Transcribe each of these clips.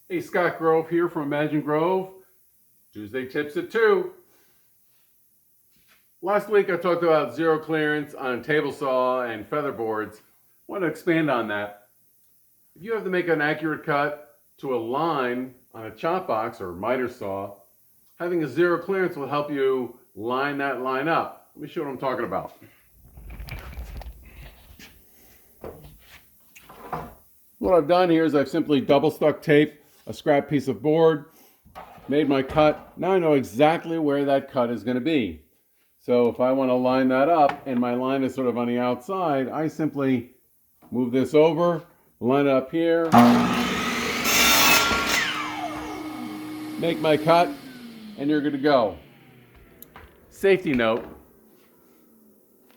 Hey, Scott Grove here from Imagine Grove. Tuesday tips at 2. Last week I talked about zero clearance on table saw and feather boards. I want to expand on that. If you have to make an accurate cut to a line on a chop box or miter saw, having a zero clearance will help you line that line up. Let me show you what I'm talking about. What I've done here is I've simply double stuck tape a scrap piece of board, made my cut. Now I know exactly where that cut is going to be. So if I want to line that up and my line is sort of on the outside, I simply move this over, line it up here, make my cut, and you're good to go. Safety note,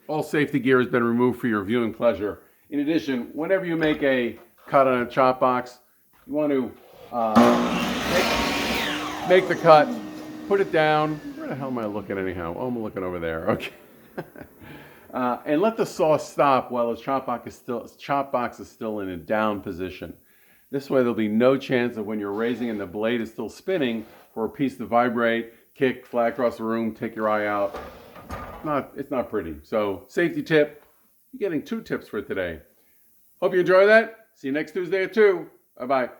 all safety gear has been removed for your viewing pleasure. In addition, whenever you make a cut on a chop box, you want to make the cut, put it down. Where the hell am I looking anyhow? Oh, I'm looking over there. Okay. And let the saw stop while the chop box is still in a down position. This way there'll be no chance of when you're raising and the blade is still spinning for a piece to vibrate, kick, fly across the room, take your eye out. It's not pretty. So safety tip, you're getting 2 tips for today. Hope you enjoy that. See you next Tuesday at 2. Bye-bye.